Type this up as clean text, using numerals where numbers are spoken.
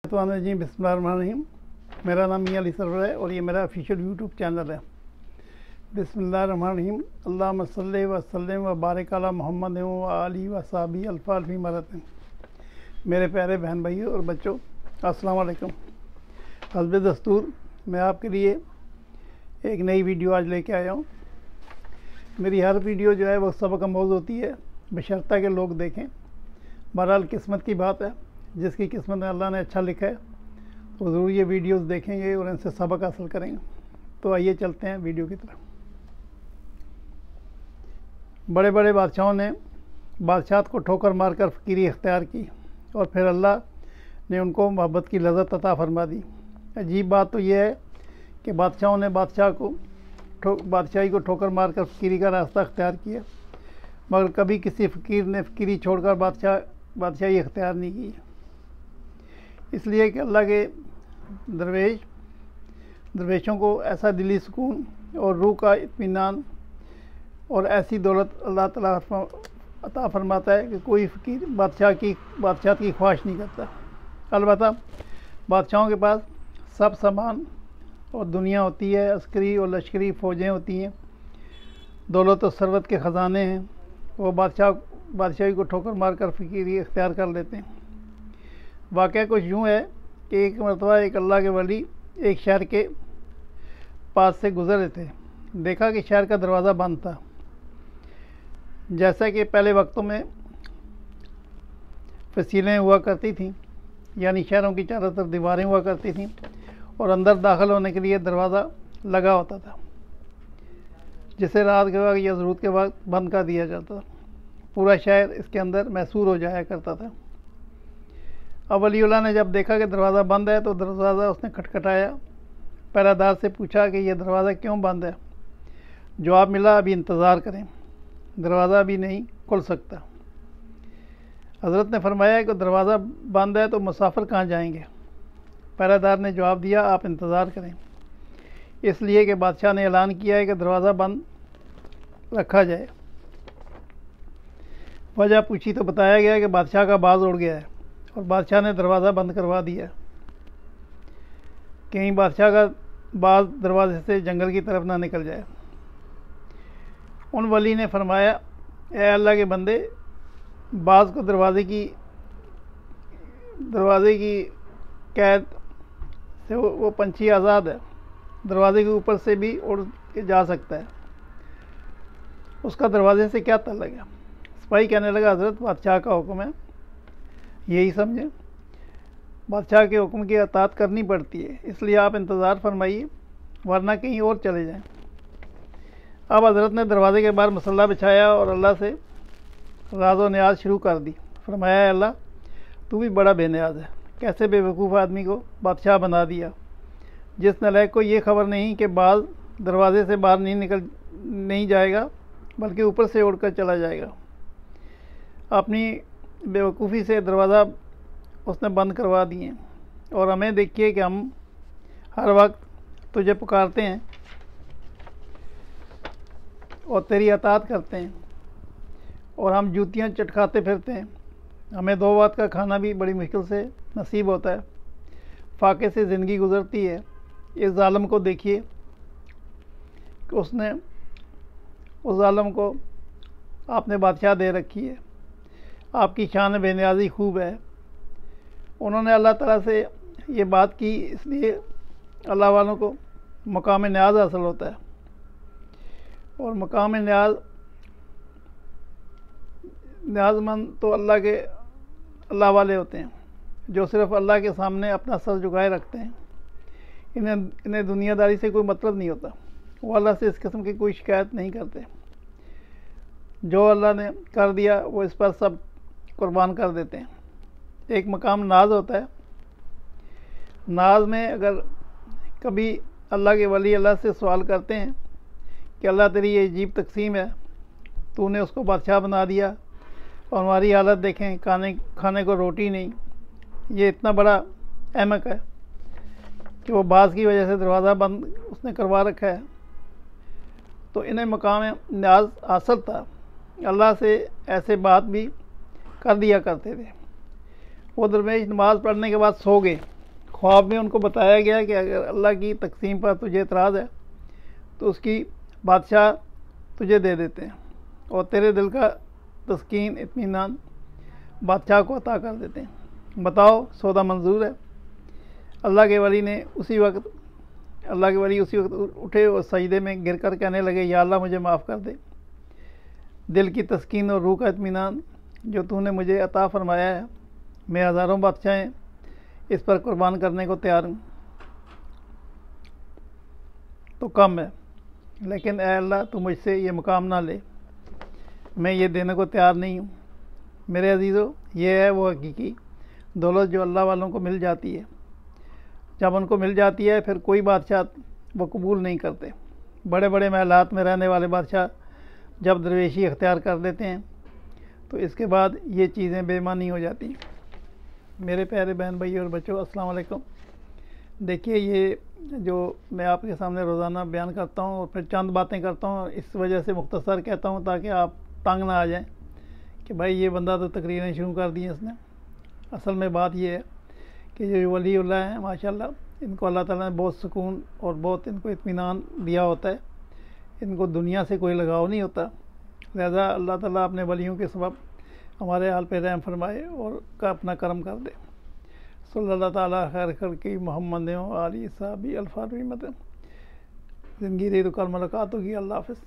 जी बिस्मिल्लाहिर्रहमानिर्रहीम। मेरा नाम मियां अली सरवर है और ये मेरा ऑफिशियल यूट्यूब चैनल है। बिस्मिल्लाहिर्रहमानिर्रहीम। अल्लाहुम्मा सल्लि व सल्लिम व बारिक अला मुहम्मद व आलिहि व सहाबी अल्फ़ अल्फ़ी मरतन। मेरे प्यारे बहन भाइयों और बच्चों, अस्सलाम वालेकुम। हस्ब दस्तूर मैं आपके लिए एक नई वीडियो आज लेके आया हूँ। मेरी हर वीडियो जो है वो सबक आमोज़ होती है, बशर्ता के लोग देखें। बहरहाल किस्मत की बात है, जिसकी किस्मत में अल्लाह ने अच्छा लिखा है तो ज़रूर ये वीडियोस देखेंगे और इनसे सबक हासिल करेंगे। तो आइए चलते हैं वीडियो की तरफ। बड़े बड़े बादशाहों ने बादशाहत को ठोकर मारकर फ़कीरी इख्तियार की और फिर अल्लाह ने उनको मोहब्बत की लज़्ज़त अता फरमा दी। अजीब बात तो यह है कि बादशाहों ने बादशाही को ठोकर मारकर फ़कीरी का रास्ता अख्तियार किया, मगर कभी किसी फ़कीर ने फ़कीरी छोड़कर बादशाही इख्तियार नहीं की। इसलिए कि अल्लाह के दरवेशों को ऐसा दिली सुकून और रूह का इत्मीनान और ऐसी दौलत अल्लाह ताला अता फरमाता है कि कोई फ़कीर बादशाहत की ख्वाहिश नहीं करता। अलबत्ता बादशाहों के पास सब सामान और दुनिया होती है, अस्करी और लश्करी फ़ौजें होती हैं, दौलत और सरवत के ख़जाने हैं। वो बादशाही को ठोकर मारकर फ़कीरी इख्तियार कर लेते हैं। वाक़या कुछ यूँ है कि एक मरतबा एक अल्लाह के वली एक शहर के पास से गुज़र रहे थे। देखा कि शहर का दरवाज़ा बंद था। जैसा कि पहले वक्तों में फसीलें हुआ करती थीं, यानी शहरों की चारों तरफ दीवारें हुआ करती थीं और अंदर दाखिल होने के लिए दरवाज़ा लगा होता था, जिसे रात के वक्त या ज़रूरत के वक्त बंद कर दिया जाता था। पूरा शहर इसके अंदर महसूर हो जाया करता था। अब वलीउल्लाह ने जब देखा कि दरवाज़ा बंद है तो दरवाज़ा उसने खटखटाया। पहरेदार से पूछा कि यह दरवाज़ा क्यों बंद है। जवाब मिला, अभी इंतज़ार करें, दरवाज़ा अभी नहीं खुल सकता। हज़रत ने फरमाया कि दरवाज़ा बंद है तो मुसाफिर कहाँ जाएंगे। पहरेदार ने जवाब दिया, आप इंतज़ार करें, इसलिए कि बादशाह ने ऐलान किया है कि दरवाज़ा बंद रखा जाए। वजह पूछी तो बताया गया कि बादशाह का बाज उड़ गया है और बादशाह ने दरवाज़ा बंद करवा दिया। कहीं बादशाह का बाज दरवाजे से जंगल की तरफ ना निकल जाए। उन वली ने फरमाया, ए अल्लाह के बंदे, बाज को दरवाज़े की कैद से वो पंछी आज़ाद है, दरवाज़े के ऊपर से भी उड़ के जा सकता है, उसका दरवाज़े से क्या ताल्लुक़ है। सिपाही कहने लगा, हज़रत बादशाह का हुक्म है, यही समझें, बादशाह के हुक्म की अताअत करनी पड़ती है, इसलिए आप इंतज़ार फरमाइए, वरना कहीं और चले जाएं। अब हज़रत ने दरवाज़े के बाहर मसल्ला बिछाया और अल्लाह से राज़ व नियाज़ शुरू कर दी। फरमाया, अल्लाह तू भी बड़ा बेनियाज़ है, कैसे बेवकूफ़ आदमी को बादशाह बना दिया, जिस नलायक को ये खबर नहीं कि बाज दरवाज़े से बाहर नहीं जाएगा बल्कि ऊपर से उड़कर चला जाएगा। अपनी बेवकूफ़ी से दरवाज़ा उसने बंद करवा दिए और हमें देखिए कि हम हर वक्त तुझे पुकारते हैं और तेरी अताअत करते हैं और हम जूतियाँ चटकाते फिरते हैं। हमें 2 वक्त का खाना भी बड़ी मुश्किल से नसीब होता है, फाके से ज़िंदगी गुज़रती है। इस ज़ालिम को देखिए कि उसने उस ज़ालिम को आपने बादशाह दे रखी है। आपकी शान बेनियाज़ी खूब है। उन्होंने अल्लाह ताला से ये बात की, इसलिए अल्लाह वालों को मकाम न्याज़ हासिल होता है और मकाम न्याज़मंद तो अल्लाह वाले होते हैं, जो सिर्फ़ अल्लाह के सामने अपना सर झुकाए रखते हैं। इन्हें दुनियादारी से कोई मतलब नहीं होता। वो अल्लाह से इस किस्म की कोई शिकायत नहीं करते। जो अल्लाह ने कर दिया वो इस पर सब कुर्बान कर देते हैं। एक मकाम नाज होता है। नाज में अगर कभी अल्लाह के वली अल्लाह से सवाल करते हैं कि अल्लाह तेरी ये अजीब तकसीम है, तूने उसको बादशाह बना दिया और हमारी हालत देखें, खाने को रोटी नहीं। ये इतना बड़ा अहमक है कि वो बाज की वजह से दरवाज़ा बंद उसने करवा रखा है। तो इन्हें मकाम न्याज हासिल था। अल्लाह से ऐसे बात भी कर दिया करते थे। वो दरवेश नमाज़ पढ़ने के बाद सो गए ख्वाब में उनको बताया गया कि अगर अल्लाह की तकसीम पर तुझे एतराज़ है तो उसकी बादशाह तुझे दे देते हैं और तेरे दिल का तस्कीन इत्मीनान बादशाह को अता कर देते हैं। बताओ सौदा मंजूर है। अल्लाह के वली उसी वक्त उठे और सजदे में गिर कर कहने लगे, या अल्लाह मुझे माफ़ कर दे। दिल की तस्कीन और रूह का इत्मीनान जो तूने मुझे अता फरमाया है, मैं हज़ारों बादशाहें इस पर कुर्बान करने को तैयार हूँ तो कम है, लेकिन ऐ अल्लाह तू मुझसे ये मुकाम ना ले, मैं ये देने को तैयार नहीं हूँ। मेरे अजीज़ों, ये है वो हकीकी दौलत जो अल्लाह वालों को मिल जाती है। जब उनको मिल जाती है फिर कोई बादशाह वो कबूल नहीं करते। बड़े बड़े महलात में रहने वाले बादशाह जब दरवेशी अख्तियार कर लेते हैं तो इसके बाद ये चीज़ें बेमानी हो जाती हैं। मेरे प्यारे बहन भाई और बच्चों, अस्सलाम वालेकुम। देखिए, ये जो मैं आपके सामने रोज़ाना बयान करता हूँ और फिर चंद बातें करता हूँ, इस वजह से मुख्तसर कहता हूँ ताकि आप तंग ना आ जाएं कि भाई ये बंदा तो तकरीरें शुरू कर दी इसने। असल में बात ये है कि जो वलीउल्लाह हैं माशाल्लाह, इनको अल्लाह ताला ने बहुत सुकून और बहुत इनको इत्मीनान दिया होता है। इनको दुनिया से कोई लगाव नहीं होता। लिहाजा अल्लाह ताला अपने वलियों के सबब हमारे हाल पे रहम फरमाए और का अपना करम कर दे। सल्लल्लाहु ताला खैर खल्क़ी मुहम्मद आली साहबी अल्फाज़ ज़िंदगी रही तो कल मुलाकात होगी। अल्लाह हाफ़िज़।